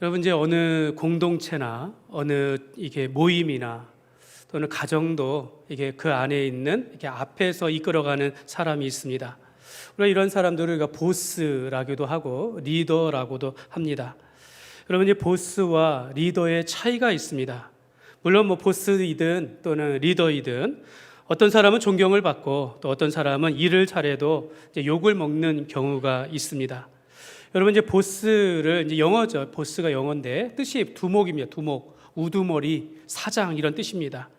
여러분 이제 어느 공동체나 어느 이게 모임이나 또는 가정도 이게 그 안에 있는 이렇게 앞에서 이끌어가는 사람이 있습니다. 우리가 이런 사람들을 우리가 보스라고도 하고 리더라고도 합니다. 여러분 이제 보스와 리더의 차이가 있습니다. 물론 뭐 보스이든 또는 리더이든 어떤 사람은 존경을 받고 또 어떤 사람은 일을 잘해도 이제 욕을 먹는 경우가 있습니다. 여러분 이제 보스를 이제 영어죠. 보스가 영어인데 뜻이 두목입니다. 두목, 우두머리, 사장 이런 뜻입니다.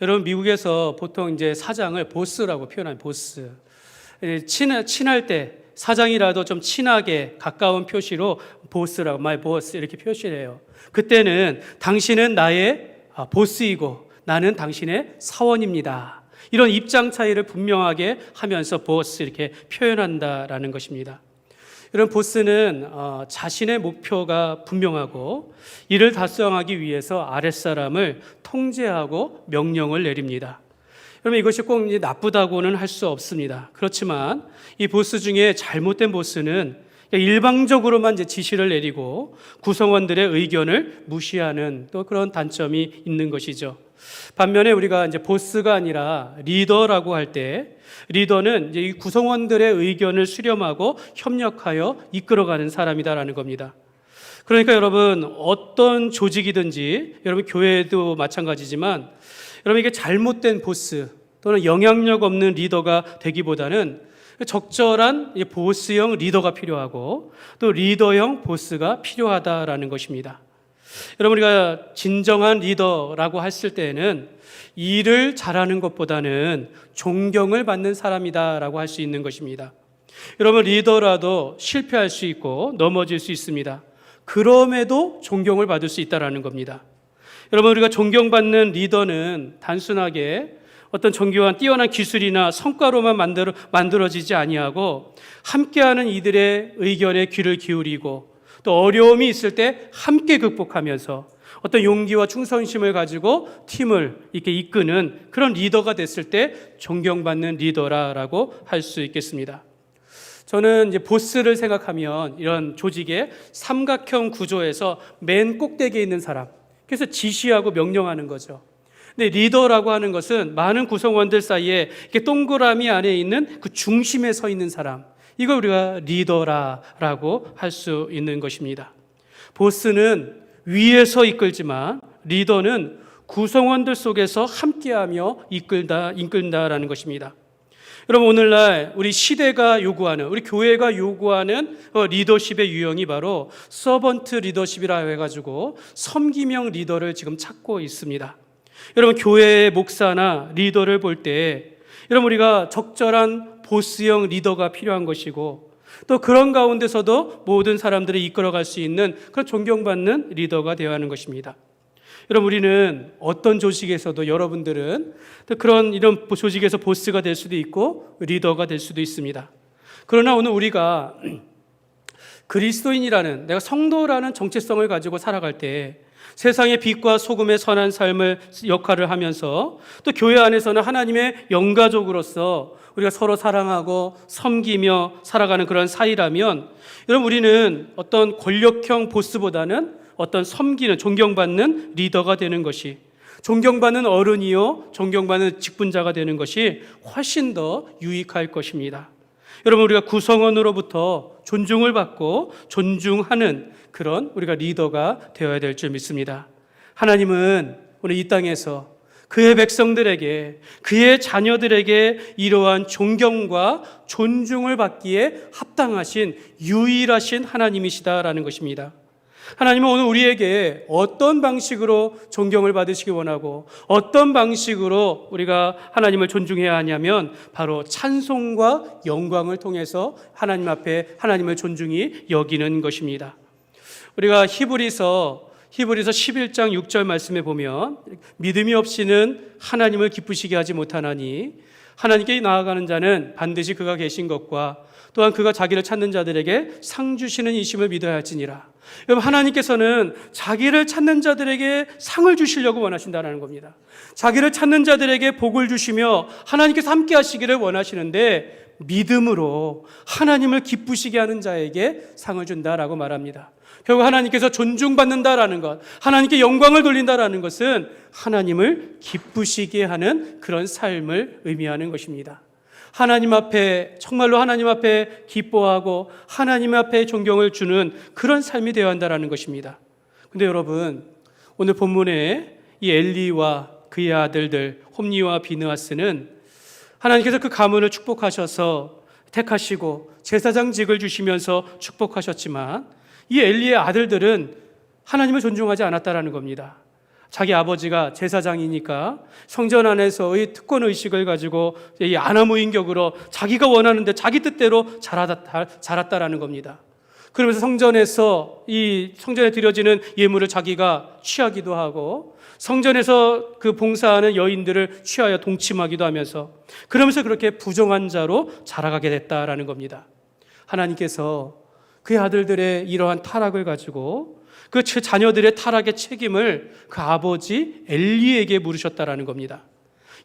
여러분 미국에서 보통 이제 사장을 보스라고 표현하는 보스. 친할 때 사장이라도 좀 친하게 가까운 표시로 보스라고 my boss 이렇게 표시해요. 그때는 당신은 나의 보스이고 나는 당신의 사원입니다. 이런 입장 차이를 분명하게 하면서 보스 이렇게 표현한다라는 것입니다. 이런 보스는 자신의 목표가 분명하고 이를 달성하기 위해서 아랫사람을 통제하고 명령을 내립니다. 여러분 이것이 꼭 나쁘다고는 할 수 없습니다. 그렇지만 이 보스 중에 잘못된 보스는 일방적으로만 이제 지시를 내리고 구성원들의 의견을 무시하는 또 그런 단점이 있는 것이죠. 반면에 우리가 이제 보스가 아니라 리더라고 할 때 리더는 이제 이 구성원들의 의견을 수렴하고 협력하여 이끌어가는 사람이다라는 겁니다. 그러니까 여러분 어떤 조직이든지 여러분 교회도 마찬가지지만 여러분 이게 잘못된 보스 또는 영향력 없는 리더가 되기보다는 적절한 보스형 리더가 필요하고 또 리더형 보스가 필요하다라는 것입니다. 여러분 우리가 진정한 리더라고 했을 때에는 일을 잘하는 것보다는 존경을 받는 사람이다라고 할 수 있는 것입니다. 여러분 리더라도 실패할 수 있고 넘어질 수 있습니다. 그럼에도 존경을 받을 수 있다라는 겁니다. 여러분 우리가 존경받는 리더는 단순하게 어떤 정교한 뛰어난 기술이나 성과로만 만들어지지 아니하고 함께하는 이들의 의견에 귀를 기울이고 또 어려움이 있을 때 함께 극복하면서 어떤 용기와 충성심을 가지고 팀을 이렇게 이끄는 그런 리더가 됐을 때 존경받는 리더라고 할 수 있겠습니다. 저는 이제 보스를 생각하면 이런 조직의 삼각형 구조에서 맨 꼭대기에 있는 사람, 그래서 지시하고 명령하는 거죠. 근데 리더라고 하는 것은 많은 구성원들 사이에 이렇게 동그라미 안에 있는 그 중심에 서 있는 사람, 이걸 우리가 리더라고 할 수 있는 것입니다. 보스는 위에서 이끌지만 리더는 구성원들 속에서 함께하며 이끈다라는 것입니다. 여러분 오늘날 우리 시대가 요구하는 우리 교회가 요구하는 리더십의 유형이 바로 서번트 리더십이라 해가지고 섬기명 리더를 지금 찾고 있습니다. 여러분 교회의 목사나 리더를 볼 때 여러분 우리가 적절한 보스형 리더가 필요한 것이고 또 그런 가운데서도 모든 사람들을 이끌어갈 수 있는 그런 존경받는 리더가 되어야 하는 것입니다. 여러분 우리는 어떤 조직에서도 여러분들은 그런 이런 조직에서 보스가 될 수도 있고 리더가 될 수도 있습니다. 그러나 오늘 우리가 그리스도인이라는 내가 성도라는 정체성을 가지고 살아갈 때 세상의 빛과 소금의 선한 삶을 역할을 하면서 또 교회 안에서는 하나님의 영가족으로서 우리가 서로 사랑하고 섬기며 살아가는 그런 사이라면 여러분 우리는 어떤 권력형 보스보다는 어떤 섬기는 존경받는 리더가 되는 것이 존경받는 어른이요 존경받는 직분자가 되는 것이 훨씬 더 유익할 것입니다. 여러분 우리가 구성원으로부터 존중을 받고 존중하는 그런 우리가 리더가 되어야 될 줄 믿습니다. 하나님은 오늘 이 땅에서 그의 백성들에게 그의 자녀들에게 이러한 존경과 존중을 받기에 합당하신 유일하신 하나님이시다라는 것입니다. 하나님은 오늘 우리에게 어떤 방식으로 존경을 받으시기 원하고 어떤 방식으로 우리가 하나님을 존중해야 하냐면 바로 찬송과 영광을 통해서 하나님 앞에 하나님을 존중히 여기는 것입니다. 우리가 히브리서 11장 6절 말씀에 보면 믿음이 없이는 하나님을 기쁘시게 하지 못하나니 하나님께 나아가는 자는 반드시 그가 계신 것과 또한 그가 자기를 찾는 자들에게 상 주시는 이심을 믿어야 할지니라. 여러분 하나님께서는 자기를 찾는 자들에게 상을 주시려고 원하신다는 겁니다. 자기를 찾는 자들에게 복을 주시며 하나님께서 함께 하시기를 원하시는데 믿음으로 하나님을 기쁘시게 하는 자에게 상을 준다라고 말합니다. 결국 하나님께서 존중받는다라는 것, 하나님께 영광을 돌린다라는 것은 하나님을 기쁘시게 하는 그런 삶을 의미하는 것입니다. 하나님 앞에, 정말로 하나님 앞에 기뻐하고 하나님 앞에 존경을 주는 그런 삶이 되어야 한다는 것입니다. 근데 여러분, 오늘 본문에 이 엘리와 그의 아들들 홈니와 비느하스는 하나님께서 그 가문을 축복하셔서 택하시고 제사장직을 주시면서 축복하셨지만 이 엘리의 아들들은 하나님을 존중하지 않았다라는 겁니다. 자기 아버지가 제사장이니까 성전 안에서의 특권 의식을 가지고 이 아나무인격으로 자기가 원하는데 자기 뜻대로 자랐다라는 겁니다. 그러면서 성전에 드려지는 예물을 자기가 취하기도 하고 성전에서 그 봉사하는 여인들을 취하여 동침하기도 하면서 그러면서 그렇게 부정한 자로 자라가게 됐다라는 겁니다. 하나님께서 그의 아들들의 이러한 타락을 가지고 그 자녀들의 타락의 책임을 그 아버지 엘리에게 물으셨다라는 겁니다.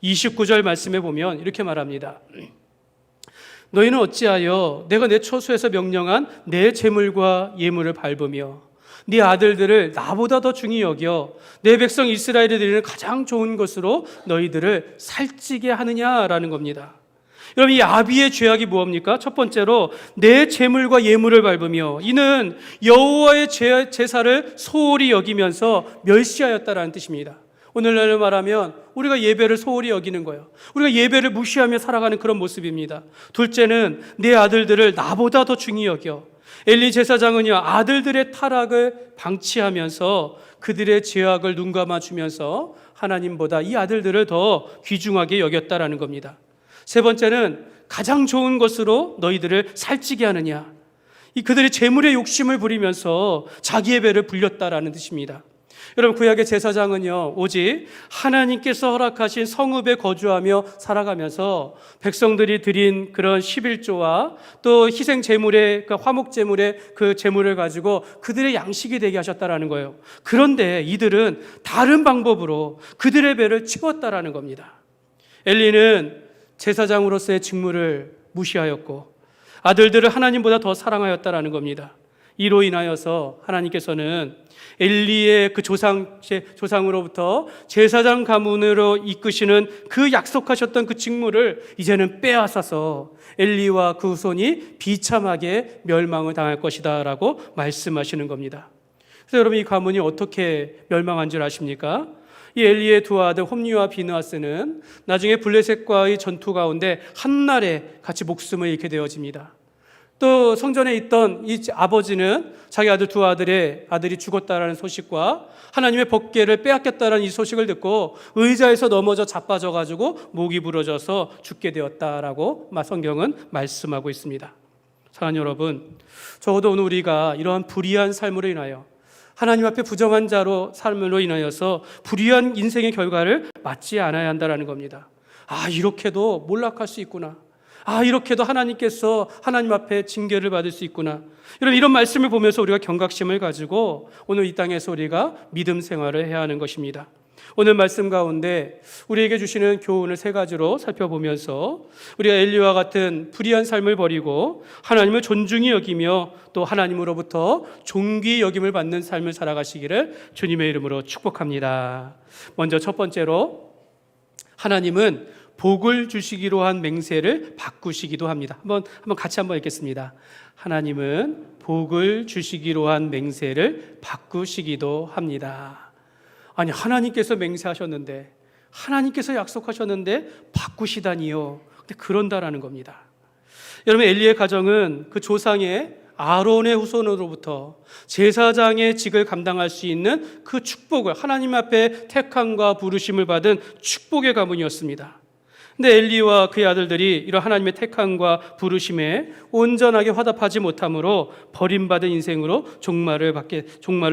29절 말씀에 보면 이렇게 말합니다. 너희는 어찌하여 내가 내 처소에서 명령한 내 재물과 예물을 밟으며 네 아들들을 나보다 더 중히 여겨 내 백성 이스라엘에 드리는 가장 좋은 것으로 너희들을 살찌게 하느냐라는 겁니다. 여러분, 이 아비의 죄악이 무엇입니까? 첫 번째로 내 재물과 예물을 밟으며 이는 여호와의 제사를 소홀히 여기면서 멸시하였다라는 뜻입니다. 오늘날로 말하면 우리가 예배를 소홀히 여기는 거예요. 우리가 예배를 무시하며 살아가는 그런 모습입니다. 둘째는 내 아들들을 나보다 더 중히 여겨. 엘리 제사장은요, 아들들의 타락을 방치하면서 그들의 죄악을 눈감아 주면서 하나님보다 이 아들들을 더 귀중하게 여겼다라는 겁니다. 세 번째는 가장 좋은 것으로 너희들을 살찌게 하느냐. 이 그들의 재물의 욕심을 부리면서 자기의 배를 불렸다라는 뜻입니다. 여러분, 구약의 제사장은요, 오직 하나님께서 허락하신 성읍에 거주하며 살아가면서 백성들이 드린 그런 11조와 또 희생 제물의 그 화목 제물의 그 제물을 가지고 그들의 양식이 되게 하셨다라는 거예요. 그런데 이들은 다른 방법으로 그들의 배를 채웠다라는 겁니다. 엘리는 제사장으로서의 직무를 무시하였고 아들들을 하나님보다 더 사랑하였다라는 겁니다. 이로 인하여서 하나님께서는 엘리의 그 조상으로부터 제사장 가문으로 이끄시는 그 약속하셨던 그 직무를 이제는 빼앗아서 엘리와 그 후손이 비참하게 멸망을 당할 것이다 라고 말씀하시는 겁니다. 그래서 여러분, 이 가문이 어떻게 멸망한 줄 아십니까? 이 엘리의 두 아들 홈니와 비느하스는 나중에 블레셋과의 전투 가운데 한날에 같이 목숨을 잃게 되어집니다. 또 성전에 있던 이 아버지는 자기 두 아들이 죽었다라는 소식과 하나님의 법궤를 빼앗겼다라는 이 소식을 듣고 의자에서 넘어져 자빠져가지고 목이 부러져서 죽게 되었다라고 성경은 말씀하고 있습니다. 사랑하는 여러분, 적어도 오늘 우리가 이러한 불의한 삶으로 인하여 하나님 앞에 부정한 자로 삶으로 인하여서 불의한 인생의 결과를 맞지 않아야 한다는 겁니다. 이렇게도 몰락할 수 있구나. 이렇게도 하나님께서 하나님 앞에 징계를 받을 수 있구나. 이런 말씀을 보면서 우리가 경각심을 가지고 오늘 이 땅에서 우리가 믿음 생활을 해야 하는 것입니다. 오늘 말씀 가운데 우리에게 주시는 교훈을 세 가지로 살펴보면서 우리가 엘리와 같은 불의한 삶을 버리고 하나님을 존중히 여기며 또 하나님으로부터 존귀 여김을 받는 삶을 살아가시기를 주님의 이름으로 축복합니다. 먼저 첫 번째로, 하나님은 복을 주시기로 한 맹세를 바꾸시기도 합니다. 한번 같이 읽겠습니다. 하나님은 복을 주시기로 한 맹세를 바꾸시기도 합니다. 아니, 하나님께서 맹세하셨는데, 하나님께서 약속하셨는데 바꾸시다니요. 근데 그런다라는 겁니다. 여러분, 엘리의 가정은 그 조상의 아론의 후손으로부터 제사장의 직을 감당할 수 있는 그 축복을, 하나님 앞에 택함과 부르심을 받은 축복의 가문이었습니다. 근데 엘리와 그의 아들들이 이런 하나님의 택함과 부르심에 온전하게 화답하지 못함으로 버림받은 인생으로 종말을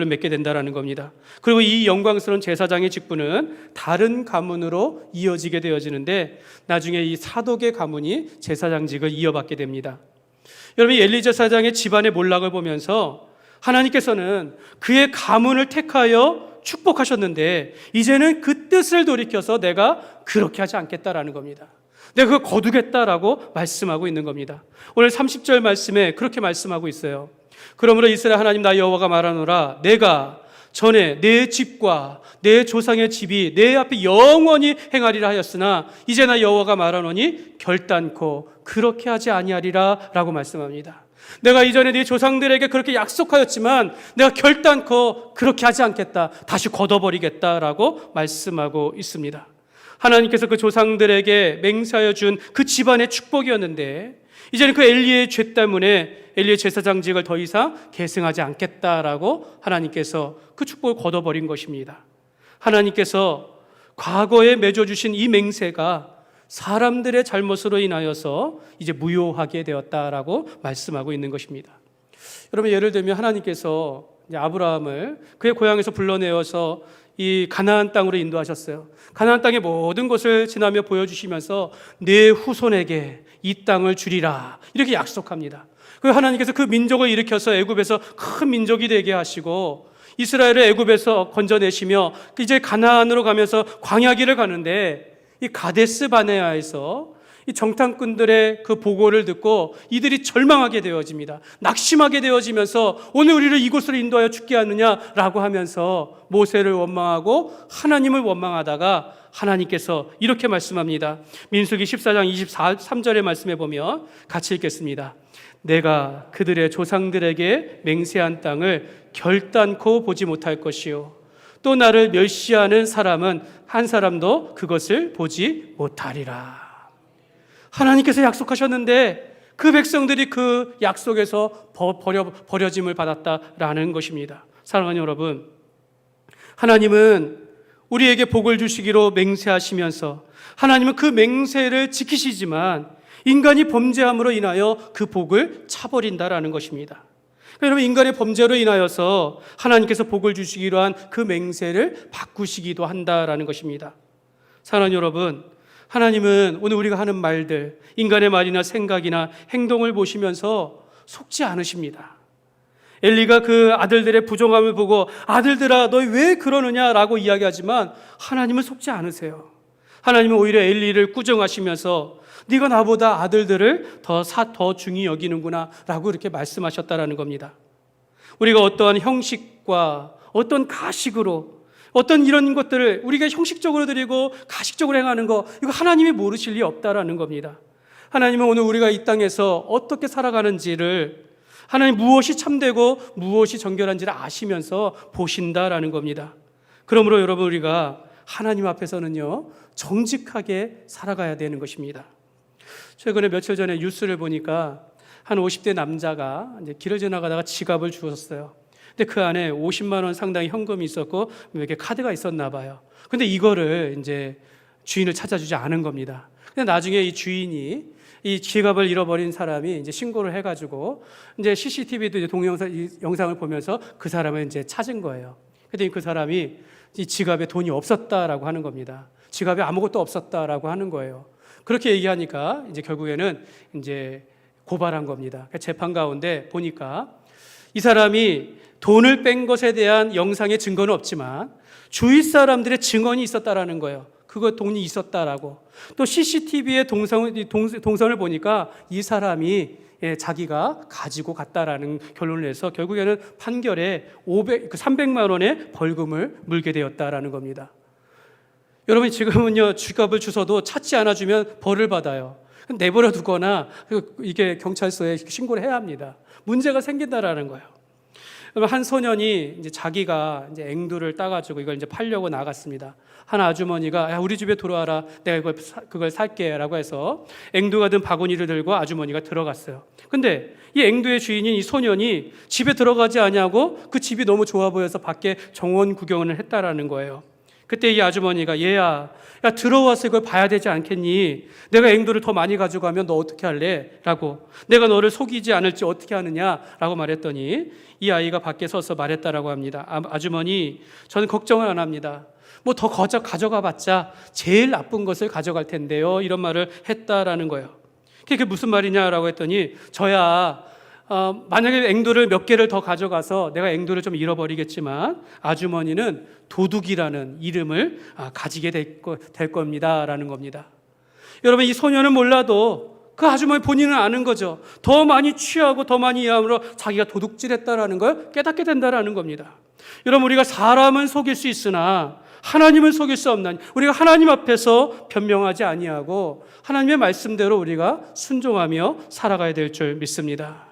맺게 된다는 겁니다. 그리고 이 영광스러운 제사장의 직분은 다른 가문으로 이어지게 되어지는데 나중에 이 사독의 가문이 제사장직을 이어받게 됩니다. 여러분, 엘리 제사장의 집안의 몰락을 보면서 하나님께서는 그의 가문을 택하여 축복하셨는데 이제는 그 뜻을 돌이켜서 내가 그렇게 하지 않겠다라는 겁니다. 내가 그걸 거두겠다라고 말씀하고 있는 겁니다. 오늘 30절 말씀에 그렇게 말씀하고 있어요. 그러므로 이스라엘 하나님 나 여호와가 말하노라, 내가 전에 내 집과 내 조상의 집이 내 앞에 영원히 행하리라 하였으나 이제 나 여호와가 말하노니 결단코 그렇게 하지 아니하리라 라고 말씀합니다. 내가 이전에 네 조상들에게 그렇게 약속하였지만 내가 결단코 그렇게 하지 않겠다, 다시 걷어버리겠다라고 말씀하고 있습니다. 하나님께서 그 조상들에게 맹세하여 준 그 집안의 축복이었는데 이제는 그 엘리의 죄 때문에 엘리의 제사장직을 더 이상 계승하지 않겠다라고 하나님께서 그 축복을 걷어버린 것입니다. 하나님께서 과거에 맺어주신 이 맹세가 사람들의 잘못으로 인하여서 이제 무효하게 되었다라고 말씀하고 있는 것입니다. 여러분, 예를 들면 하나님께서 이제 아브라함을 그의 고향에서 불러내어서 이 가나안 땅으로 인도하셨어요. 가나안 땅의 모든 것을 지나며 보여주시면서 내 후손에게 이 땅을 주리라 이렇게 약속합니다. 그 하나님께서 그 민족을 일으켜서 애굽에서 큰 민족이 되게 하시고 이스라엘을 애굽에서 건져내시며 이제 가나안으로 가면서 광야길을 가는데 이 가데스 바네아에서 이 정탐꾼들의 그 보고를 듣고 이들이 절망하게 되어집니다. 낙심하게 되어지면서 오늘 우리를 이곳으로 인도하여 죽게 하느냐라고 하면서 모세를 원망하고 하나님을 원망하다가 하나님께서 이렇게 말씀합니다. 민수기 14장 23절의 말씀에 보면 같이 읽겠습니다. 내가 그들의 조상들에게 맹세한 땅을 결단코 보지 못할 것이요 또 나를 멸시하는 사람은 한 사람도 그것을 보지 못하리라. 하나님께서 약속하셨는데 그 백성들이 그 약속에서 버려짐을 받았다라는 것입니다. 사랑하는 여러분, 하나님은 우리에게 복을 주시기로 맹세하시면서 하나님은 그 맹세를 지키시지만 인간이 범죄함으로 인하여 그 복을 차버린다라는 것입니다. 여러분, 인간의 범죄로 인하여서 하나님께서 복을 주시기로 한 그 맹세를 바꾸시기도 한다라는 것입니다. 사랑하는 여러분, 하나님은 오늘 우리가 하는 말들, 인간의 말이나 생각이나 행동을 보시면서 속지 않으십니다. 엘리가 그 아들들의 부정함을 보고 아들들아 너희 왜 그러느냐라고 이야기하지만 하나님은 속지 않으세요. 하나님은 오히려 엘리를 꾸정하시면서 네가 나보다 아들들을 더 중히 여기는구나 라고 이렇게 말씀하셨다라는 겁니다. 우리가 어떠한 형식과 어떤 가식으로 어떤 이런 것들을 우리가 형식적으로 드리고 가식적으로 행하는 거, 이거 하나님이 모르실 리 없다라는 겁니다. 하나님은 오늘 우리가 이 땅에서 어떻게 살아가는지를, 하나님 무엇이 참되고 무엇이 정결한지를 아시면서 보신다라는 겁니다. 그러므로 여러분, 우리가 하나님 앞에서는요 정직하게 살아가야 되는 것입니다. 최근에 며칠 전에 뉴스를 보니까 한 50대 남자가 이제 길을 지나가다가 지갑을 주웠어요. 근데 그 안에 50만 원 상당의 현금이 있었고 이렇게 카드가 있었나 봐요. 근데 이거를 이제 주인을 찾아주지 않은 겁니다. 근데 나중에 이 주인이 이 지갑을 잃어버린 사람이 이제 신고를 해가지고 이제 CCTV도 이제 영상을 보면서 그 사람을 이제 찾은 거예요. 그랬더니 그 사람이 이 지갑에 돈이 없었다라고 하는 겁니다. 지갑에 아무것도 없었다라고 하는 거예요. 그렇게 얘기하니까 이제 결국에는 이제 고발한 겁니다. 재판 가운데 보니까 이 사람이 돈을 뺀 것에 대한 영상의 증거는 없지만 주위 사람들의 증언이 있었다라는 거예요. 그거 돈이 있었다라고. 또 CCTV의 동선을 보니까 이 사람이 자기가 가지고 갔다라는 결론을 내서 결국에는 판결에 300만 원의 벌금을 물게 되었다라는 겁니다. 여러분, 지금은요 지갑을 주워도 찾지 않아주면 벌을 받아요. 내버려 두거나 이게 경찰서에 신고를 해야 합니다. 문제가 생긴다라는 거예요. 한 소년이 이제 자기가 이제 앵두를 따가지고 이걸 이제 팔려고 나갔습니다. 한 아주머니가 야, 우리 집에 들어와라. 내가 그걸 살게라고 해서 앵두가 든 바구니를 들고 아주머니가 들어갔어요. 근데 이 앵두의 주인인 이 소년이 집에 들어가지 않냐고 그 집이 너무 좋아 보여서 밖에 정원 구경을 했다라는 거예요. 그때 이 아주머니가 얘야, 야 들어와서 이걸 봐야 되지 않겠니? 내가 앵두를 더 많이 가져가면 너 어떻게 할래? 라고, 내가 너를 속이지 않을지 어떻게 하느냐? 라고 말했더니 이 아이가 밖에 서서 말했다라고 합니다. 아주머니, 저는 걱정을 안 합니다. 뭐 더 가져가 봤자 제일 나쁜 것을 가져갈 텐데요. 이런 말을 했다라는 거예요. 그게 무슨 말이냐라고 했더니 저야 만약에 앵두를 몇 개를 더 가져가서 내가 앵두를 좀 잃어버리겠지만 아주머니는 도둑이라는 이름을 가지게 될 겁니다라는 겁니다. 여러분, 이 소년은 몰라도 그 아주머니 본인은 아는 거죠. 더 많이 취하고 더 많이 이해함으로 자기가 도둑질했다라는 걸 깨닫게 된다라는 겁니다. 여러분, 우리가 사람은 속일 수 있으나 하나님은 속일 수 없나니 우리가 하나님 앞에서 변명하지 아니하고 하나님의 말씀대로 우리가 순종하며 살아가야 될 줄 믿습니다.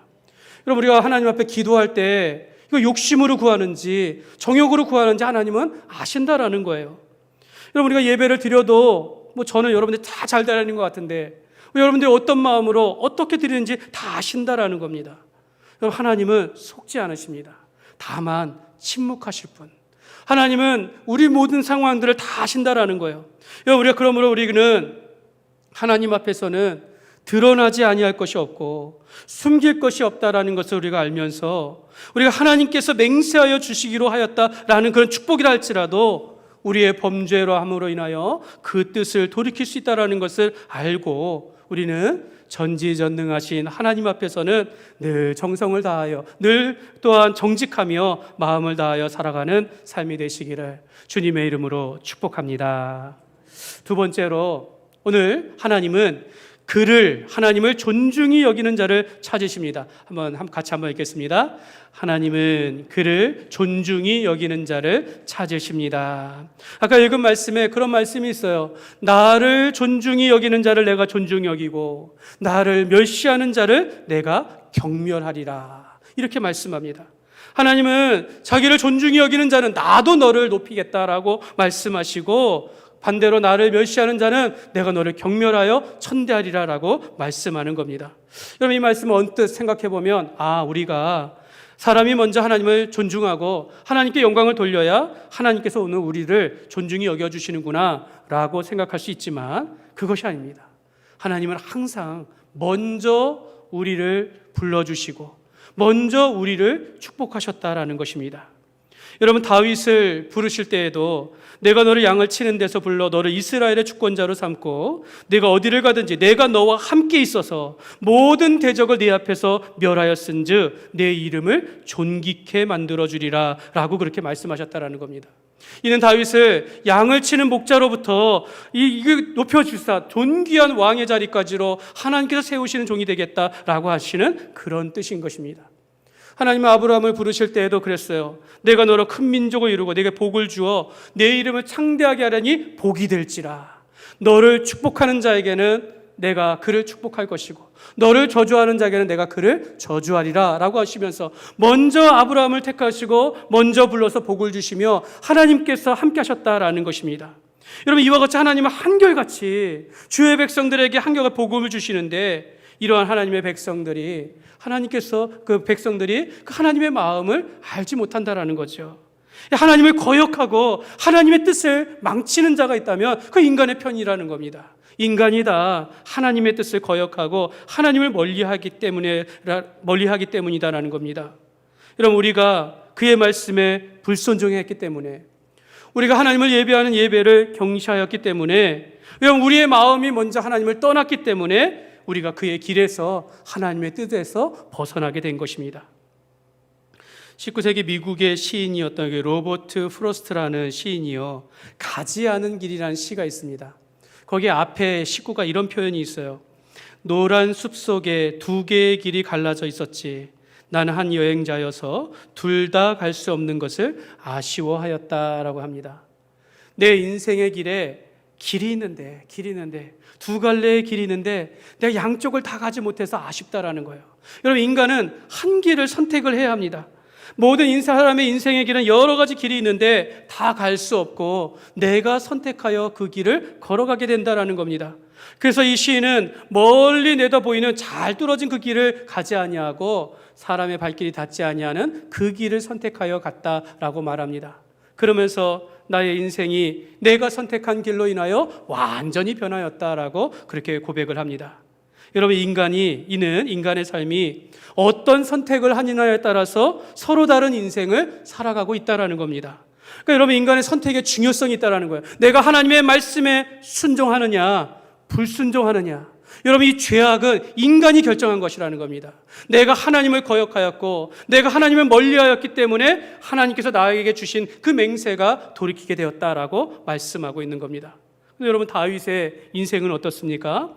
여러분, 우리가 하나님 앞에 기도할 때 이거 욕심으로 구하는지 정욕으로 구하는지 하나님은 아신다라는 거예요. 여러분, 우리가 예배를 드려도 저는 여러분들 다 잘 드리는 것 같은데 여러분들이 어떤 마음으로 어떻게 드리는지 다 아신다라는 겁니다. 여러분, 하나님은 속지 않으십니다. 다만 침묵하실 뿐. 하나님은 우리 모든 상황들을 다 아신다라는 거예요. 여러분, 그러므로 우리는 하나님 앞에서는 드러나지 아니할 것이 없고 숨길 것이 없다라는 것을 우리가 알면서 우리가 하나님께서 맹세하여 주시기로 하였다라는 그런 축복이라 할지라도 우리의 범죄로 함으로 인하여 그 뜻을 돌이킬 수 있다라는 것을 알고 우리는 전지전능하신 하나님 앞에서는 늘 정성을 다하여 늘 또한 정직하며 마음을 다하여 살아가는 삶이 되시기를 주님의 이름으로 축복합니다. 두 번째로, 오늘 하나님은 하나님을 존중히 여기는 자를 찾으십니다. 같이 한번 읽겠습니다. 하나님은 그를 존중히 여기는 자를 찾으십니다. 아까 읽은 말씀에 그런 말씀이 있어요. 나를 존중히 여기는 자를 내가 존중히 여기고 나를 멸시하는 자를 내가 경멸하리라. 이렇게 말씀합니다. 하나님은 자기를 존중히 여기는 자는 나도 너를 높이겠다라고 말씀하시고, 반대로 나를 멸시하는 자는 내가 너를 경멸하여 천대하리라라고 말씀하는 겁니다. 여러분, 이 말씀을 언뜻 생각해 보면 우리가 사람이 먼저 하나님을 존중하고 하나님께 영광을 돌려야 하나님께서 오늘 우리를 존중히 여겨주시는구나 라고 생각할 수 있지만 그것이 아닙니다. 하나님은 항상 먼저 우리를 불러주시고 먼저 우리를 축복하셨다라는 것입니다. 여러분, 다윗을 부르실 때에도 내가 너를 양을 치는 데서 불러 너를 이스라엘의 주권자로 삼고 내가 어디를 가든지 내가 너와 함께 있어서 모든 대적을 네 앞에서 멸하였은즉 내 이름을 존귀케 만들어주리라 라고 그렇게 말씀하셨다라는 겁니다. 이는 다윗을 양을 치는 목자로부터 높여주사 존귀한 왕의 자리까지로 하나님께서 세우시는 종이 되겠다라고 하시는 그런 뜻인 것입니다. 하나님은 아브라함을 부르실 때에도 그랬어요. 내가 너로 큰 민족을 이루고 내게 복을 주어 내 이름을 창대하게 하려니 복이 될지라. 너를 축복하는 자에게는 내가 그를 축복할 것이고 너를 저주하는 자에게는 내가 그를 저주하리라 라고 하시면서 먼저 아브라함을 택하시고 먼저 불러서 복을 주시며 하나님께서 함께 하셨다라는 것입니다. 여러분, 이와 같이 하나님은 한결같이 주의 백성들에게 한결같이 복음을 주시는데, 이러한 하나님의 백성들이 하나님께서 그 하나님의 마음을 알지 못한다라는 거죠. 하나님을 거역하고 하나님의 뜻을 망치는 자가 있다면 그 인간의 편이라는 겁니다. 인간이 다 하나님의 뜻을 거역하고 하나님을 멀리하기 때문이다라는 겁니다. 여러분, 우리가 그의 말씀에 불순종했기 때문에, 우리가 하나님을 예배하는 예배를 경시하였기 때문에, 여러분, 우리의 마음이 먼저 하나님을 떠났기 때문에 우리가 그의 길에서 하나님의 뜻에서 벗어나게 된 것입니다. 19세기 미국의 시인이었던 로버트 프로스트라는 시인이요, 가지 않은 길이라는 시가 있습니다. 거기에 앞에 식구가 이런 표현이 있어요. 노란 숲 속에 두 개의 길이 갈라져 있었지. 나는 한 여행자여서 둘 다 갈 수 없는 것을 아쉬워하였다라고 합니다. 내 인생의 길에 길이 있는데 두 갈래의 길이 있는데 내가 양쪽을 다 가지 못해서 아쉽다라는 거예요. 여러분, 인간은 한 길을 선택을 해야 합니다. 모든 사람의 인생의 길은 여러 가지 길이 있는데 다 갈 수 없고 내가 선택하여 그 길을 걸어가게 된다라는 겁니다. 그래서 이 시인은 멀리 내다 보이는 잘 뚫어진 그 길을 가지 아니하고 사람의 발길이 닿지 아니하는 그 길을 선택하여 갔다라고 말합니다. 그러면서 나의 인생이 내가 선택한 길로 인하여 완전히 변하였다라고 그렇게 고백을 합니다. 여러분, 이는 인간의 삶이 어떤 선택을 하느냐에 따라서 서로 다른 인생을 살아가고 있다라는 겁니다. 그러니까 여러분, 인간의 선택에 중요성이 있다라는 거예요. 내가 하나님의 말씀에 순종하느냐 불순종하느냐. 여러분, 이 죄악은 인간이 결정한 것이라는 겁니다. 내가 하나님을 거역하였고 내가 하나님을 멀리하였기 때문에 하나님께서 나에게 주신 그 맹세가 돌이키게 되었다라고 말씀하고 있는 겁니다. 근데 여러분, 다윗의 인생은 어떻습니까?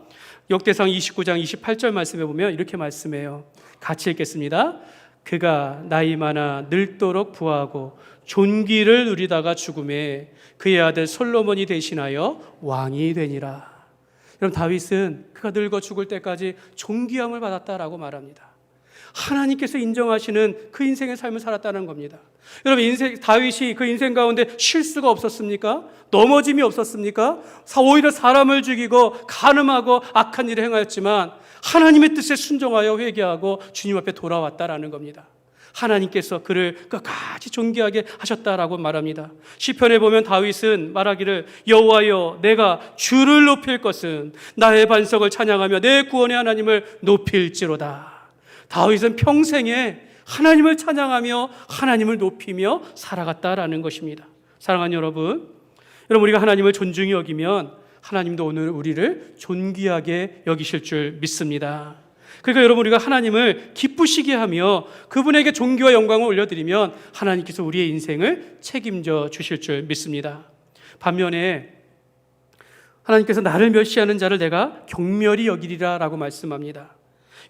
역대상 29장 28절 말씀에 보면 이렇게 말씀해요. 같이 읽겠습니다. 그가 나이 많아 늙도록 부하고 존귀를 누리다가 죽음에 그의 아들 솔로몬이 대신하여 왕이 되니라. 여러분, 다윗은 그가 늙어 죽을 때까지 존귀함을 받았다라고 말합니다. 하나님께서 인정하시는 그 인생의 삶을 살았다는 겁니다. 여러분, 다윗이 그 인생 가운데 실수가 없었습니까? 넘어짐이 없었습니까? 오히려 사람을 죽이고 간음하고 악한 일을 행하였지만 하나님의 뜻에 순종하여 회개하고 주님 앞에 돌아왔다라는 겁니다. 하나님께서 그를 끝까지 존귀하게 하셨다라고 말합니다. 시편에 보면 다윗은 말하기를 여호와여 내가 주를 높일 것은 나의 반석을 찬양하며 내 구원의 하나님을 높일지로다. 다윗은 평생에 하나님을 찬양하며 하나님을 높이며 살아갔다라는 것입니다. 사랑하는 여러분, 우리가 하나님을 존중히 여기면 하나님도 오늘 우리를 존귀하게 여기실 줄 믿습니다. 그러니까 여러분, 우리가 하나님을 기쁘시게 하며 그분에게 존귀와 영광을 올려드리면 하나님께서 우리의 인생을 책임져 주실 줄 믿습니다. 반면에 하나님께서 나를 멸시하는 자를 내가 경멸히 여기리라 라고 말씀합니다.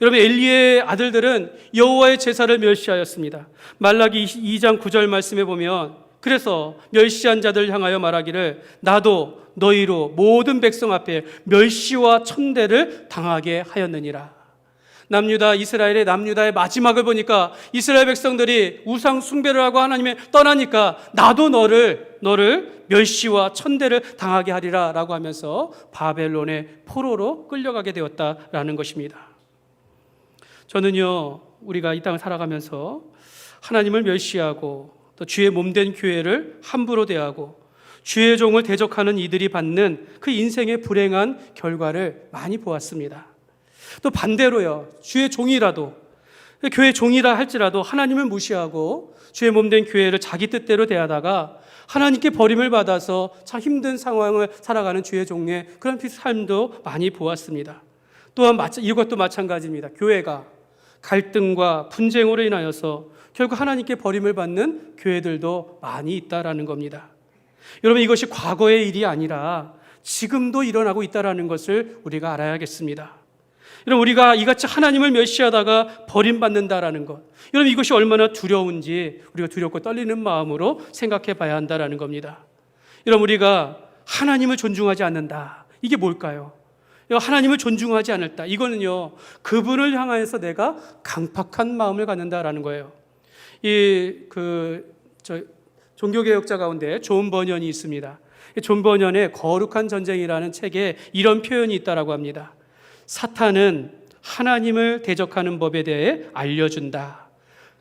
여러분, 엘리의 아들들은 여호와의 제사를 멸시하였습니다. 말라기 2장 9절 말씀에 보면 그래서 멸시한 자들을 향하여 말하기를 나도 너희로 모든 백성 앞에 멸시와 천대를 당하게 하였느니라. 이스라엘의 남유다의 마지막을 보니까 이스라엘 백성들이 우상 숭배를 하고 하나님의 떠나니까 나도 너를 멸시와 천대를 당하게 하리라 라고 하면서 바벨론의 포로로 끌려가게 되었다라는 것입니다. 저는요, 우리가 이 땅을 살아가면서 하나님을 멸시하고 또 주의 몸된 교회를 함부로 대하고 주의 종을 대적하는 이들이 받는 그 인생의 불행한 결과를 많이 보았습니다. 또 반대로요, 주의 종이라도, 교회 종이라 할지라도 하나님을 무시하고 주의 몸된 교회를 자기 뜻대로 대하다가 하나님께 버림을 받아서 참 힘든 상황을 살아가는 주의 종의 그런 삶도 많이 보았습니다. 또한 이것도 마찬가지입니다. 교회가 갈등과 분쟁으로 인하여서 결국 하나님께 버림을 받는 교회들도 많이 있다라는 겁니다. 여러분, 이것이 과거의 일이 아니라 지금도 일어나고 있다라는 것을 우리가 알아야겠습니다. 여러분, 우리가 이같이 하나님을 멸시하다가 버림받는다라는 것, 여러분, 이것이 얼마나 두려운지 우리가 두렵고 떨리는 마음으로 생각해 봐야 한다라는 겁니다. 여러분, 우리가 하나님을 존중하지 않는다, 이게 뭘까요? 하나님을 존중하지 않을다, 이거는요, 그분을 향해서 내가 강팍한 마음을 갖는다라는 거예요. 종교개혁자 가운데 존 버년이 있습니다. 존 버년의 거룩한 전쟁이라는 책에 이런 표현이 있다라고 합니다. 사탄은 하나님을 대적하는 법에 대해 알려준다.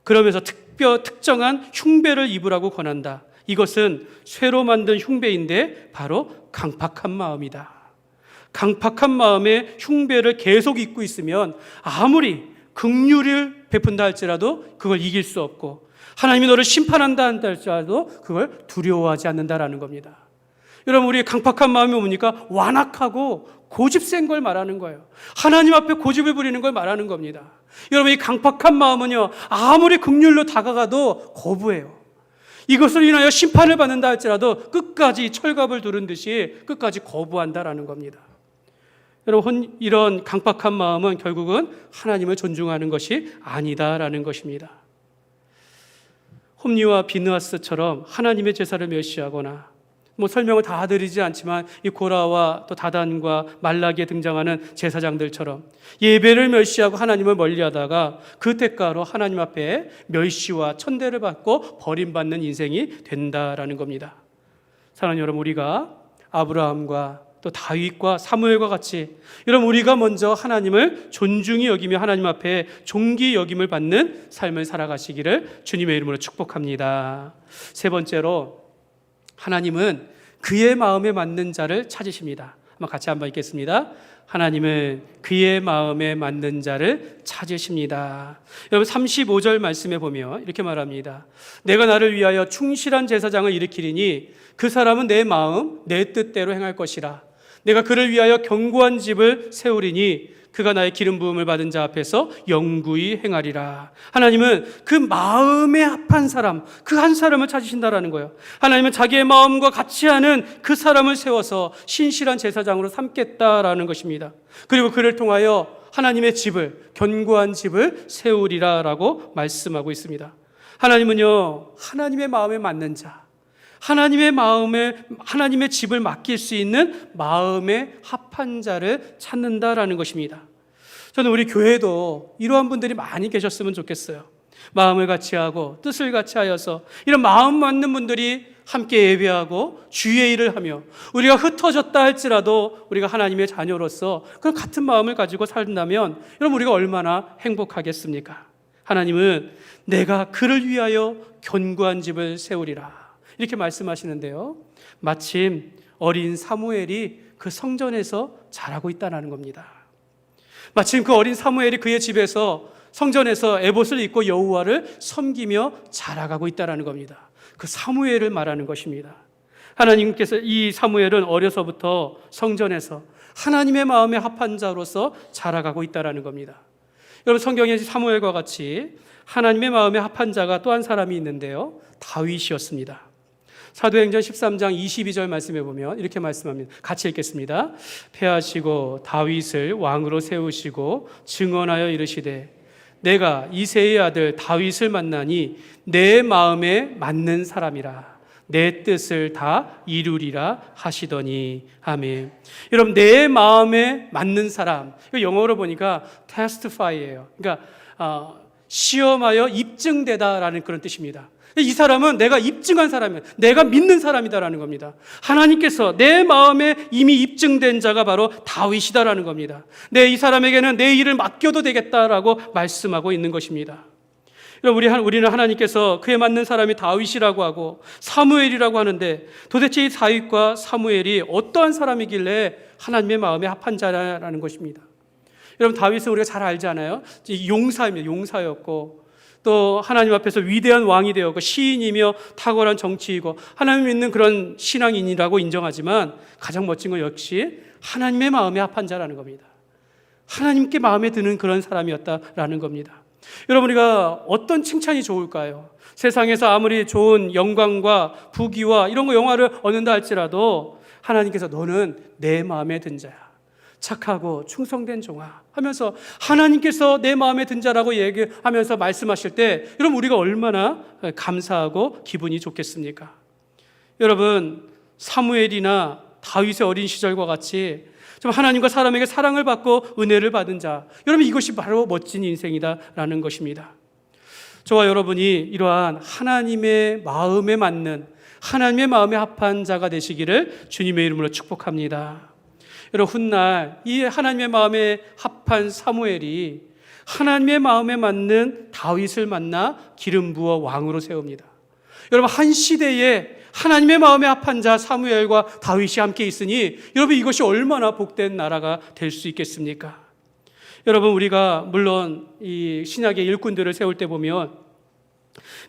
그러면서 특정한 흉배를 입으라고 권한다. 이것은 쇠로 만든 흉배인데 바로 강팍한 마음이다. 강팍한 마음에 흉배를 계속 입고 있으면 아무리 긍휼을 베푼다 할지라도 그걸 이길 수 없고 하나님이 너를 심판한다 할지라도 그걸 두려워하지 않는다라는 겁니다. 여러분, 우리의 강팍한 마음이 뭡니까? 완악하고 고집센 걸 말하는 거예요. 하나님 앞에 고집을 부리는 걸 말하는 겁니다. 여러분, 이 강팍한 마음은요, 아무리 긍휼로 다가가도 거부해요. 이것을 인하여 심판을 받는다 할지라도 끝까지 철갑을 두른 듯이 끝까지 거부한다라는 겁니다. 여러분, 이런 강팍한 마음은 결국은 하나님을 존중하는 것이 아니다라는 것입니다. 홈리와 비느하스처럼 하나님의 제사를 멸시하거나 설명을 다 드리지 않지만 이 고라와 또 다단과 말라기에 등장하는 제사장들처럼 예배를 멸시하고 하나님을 멀리하다가 그 대가로 하나님 앞에 멸시와 천대를 받고 버림받는 인생이 된다라는 겁니다. 사랑하는 여러분, 우리가 아브라함과 또 다윗과 사무엘과 같이 여러분, 우리가 먼저 하나님을 존중히 여기며 하나님 앞에 존귀 여김을 받는 삶을 살아가시기를 주님의 이름으로 축복합니다. 세 번째로, 하나님은 그의 마음에 맞는 자를 찾으십니다. 같이 한번 읽겠습니다. 하나님은 그의 마음에 맞는 자를 찾으십니다. 여러분, 35절 말씀에 보면 이렇게 말합니다. 내가 나를 위하여 충실한 제사장을 일으키리니 그 사람은 내 마음 내 뜻대로 행할 것이라. 내가 그를 위하여 견고한 집을 세우리니 그가 나의 기름 부음을 받은 자 앞에서 영구히 행하리라. 하나님은 그 마음에 합한 사람, 그 한 사람을 찾으신다라는 거예요. 하나님은 자기의 마음과 같이 하는 그 사람을 세워서 신실한 제사장으로 삼겠다라는 것입니다. 그리고 그를 통하여 하나님의 집을, 견고한 집을 세우리라라고 말씀하고 있습니다. 하나님은요, 하나님의 마음에 맞는 자, 하나님의 집을 맡길 수 있는 마음에 합한 자를 찾는다라는 것입니다. 저는 우리 교회도 이러한 분들이 많이 계셨으면 좋겠어요. 마음을 같이 하고 뜻을 같이 하여서 이런 마음 맞는 분들이 함께 예배하고 주의 일을 하며 우리가 흩어졌다 할지라도 우리가 하나님의 자녀로서 그 같은 마음을 가지고 산다면 여러분 우리가 얼마나 행복하겠습니까? 하나님은 내가 그를 위하여 견고한 집을 세우리라 이렇게 말씀하시는데요. 마침 어린 사무엘이 그 성전에서 자라고 있다는 겁니다. 마침 그 어린 사무엘이 그의 집에서 성전에서 에봇을 입고 여호와를 섬기며 자라가고 있다는 겁니다. 그 사무엘을 말하는 것입니다. 하나님께서 이 사무엘은 어려서부터 성전에서 하나님의 마음에 합한 자로서 자라가고 있다는 겁니다. 여러분 성경에 사무엘과 같이 하나님의 마음에 합한 자가 또 한 사람이 있는데요. 다윗이었습니다. 사도행전 13장 22절 말씀해 보면 이렇게 말씀합니다. 같이 읽겠습니다. 패하시고 다윗을 왕으로 세우시고 증언하여 이르시되 내가 이새의 아들 다윗을 만나니 내 마음에 맞는 사람이라 내 뜻을 다 이루리라 하시더니 아멘. 여러분 내 마음에 맞는 사람, 이거 영어로 보니까 testify예요. 그러니까 시험하여 입증되다라는 그런 뜻입니다. 이 사람은 내가 입증한 사람이에요. 내가 믿는 사람이다라는 겁니다. 하나님께서 내 마음에 이미 입증된 자가 바로 다윗이다라는 겁니다. 이 사람에게는 내 일을 맡겨도 되겠다라고 말씀하고 있는 것입니다. 우리는 하나님께서 그에 맞는 사람이 다윗이라고 하고 사무엘이라고 하는데 도대체 이 다윗과 사무엘이 어떠한 사람이길래 하나님의 마음에 합한 자라는 것입니다. 여러분 다윗은 우리가 잘 알잖아요. 용사입니다. 용사였고 또 하나님 앞에서 위대한 왕이 되었고 시인이며 탁월한 정치이고 하나님 믿는 그런 신앙인이라고 인정하지만 가장 멋진 건 역시 하나님의 마음에 합한 자라는 겁니다. 하나님께 마음에 드는 그런 사람이었다라는 겁니다. 여러분 우리가 어떤 칭찬이 좋을까요? 세상에서 아무리 좋은 영광과 부귀와 이런 거 영화를 얻는다 할지라도 하나님께서 너는 내 마음에 든 자야. 착하고 충성된 종아 하면서 하나님께서 내 마음에 든 자라고 얘기하면서 말씀하실 때 여러분 우리가 얼마나 감사하고 기분이 좋겠습니까? 여러분 사무엘이나 다윗의 어린 시절과 같이 좀 하나님과 사람에게 사랑을 받고 은혜를 받은 자, 여러분 이것이 바로 멋진 인생이다라는 것입니다. 저와 여러분이 이러한 하나님의 마음에 맞는 하나님의 마음에 합한 자가 되시기를 주님의 이름으로 축복합니다. 여러분 훗날 이 하나님의 마음에 합한 사무엘이 하나님의 마음에 맞는 다윗을 만나 기름 부어 왕으로 세웁니다. 여러분 한 시대에 하나님의 마음에 합한 자 사무엘과 다윗이 함께 있으니 여러분 이것이 얼마나 복된 나라가 될 수 있겠습니까? 여러분 우리가 물론 이 신약의 일꾼들을 세울 때 보면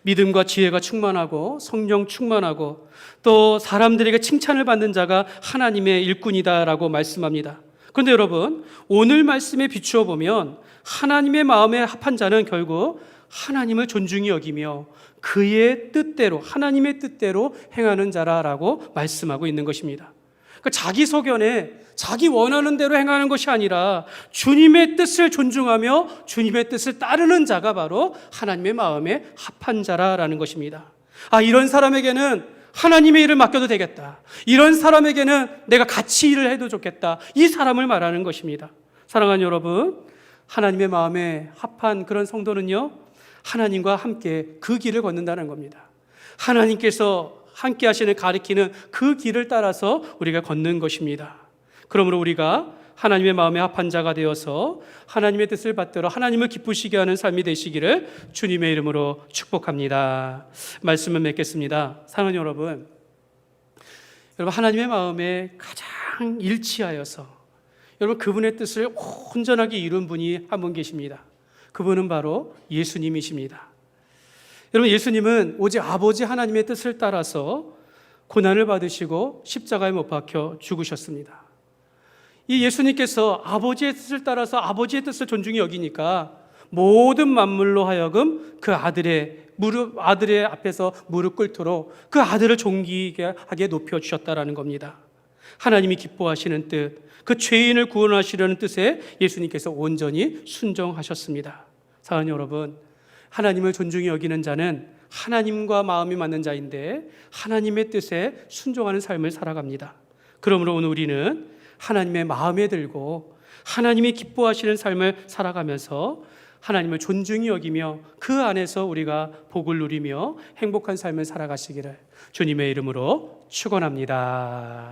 믿음과 지혜가 충만하고 성령 충만하고 또 사람들에게 칭찬을 받는 자가 하나님의 일꾼이다라고 말씀합니다. 그런데 여러분 오늘 말씀에 비추어 보면 하나님의 마음에 합한 자는 결국 하나님을 존중히 여기며 그의 뜻대로 하나님의 뜻대로 행하는 자라라고 말씀하고 있는 것입니다. 그러니까 자기 소견에 자기 원하는 대로 행하는 것이 아니라 주님의 뜻을 존중하며 주님의 뜻을 따르는 자가 바로 하나님의 마음에 합한 자라라는 것입니다. 이런 사람에게는 하나님의 일을 맡겨도 되겠다. 이런 사람에게는 내가 같이 일을 해도 좋겠다. 이 사람을 말하는 것입니다. 사랑하는 여러분, 하나님의 마음에 합한 그런 성도는요, 하나님과 함께 그 길을 걷는다는 겁니다. 하나님께서 함께 하시는 가리키는 그 길을 따라서 우리가 걷는 것입니다. 그러므로 우리가 하나님의 마음에 합한 자가 되어서 하나님의 뜻을 받들어 하나님을 기쁘시게 하는 삶이 되시기를 주님의 이름으로 축복합니다. 말씀을 맺겠습니다. 사랑하는 여러분, 하나님의 마음에 가장 일치하여서 여러분 그분의 뜻을 온전하게 이룬 분이 한 분 계십니다. 그분은 바로 예수님이십니다. 여러분 예수님은 오직 아버지 하나님의 뜻을 따라서 고난을 받으시고 십자가에 못 박혀 죽으셨습니다. 이 예수님께서 아버지의 뜻을 따라서 아버지의 뜻을 존중히 여기니까 모든 만물로 하여금 그 아들의 앞에서 무릎 꿇도록 그 아들을 존귀하게 높여주셨다라는 겁니다. 하나님이 기뻐하시는 뜻, 그 죄인을 구원하시려는 뜻에 예수님께서 온전히 순종하셨습니다. 사랑하는 여러분, 하나님을 존중히 여기는 자는 하나님과 마음이 맞는 자인데 하나님의 뜻에 순종하는 삶을 살아갑니다. 그러므로 오늘 우리는 하나님의 마음에 들고 하나님이 기뻐하시는 삶을 살아가면서 하나님을 존중히 여기며 그 안에서 우리가 복을 누리며 행복한 삶을 살아가시기를 주님의 이름으로 축원합니다.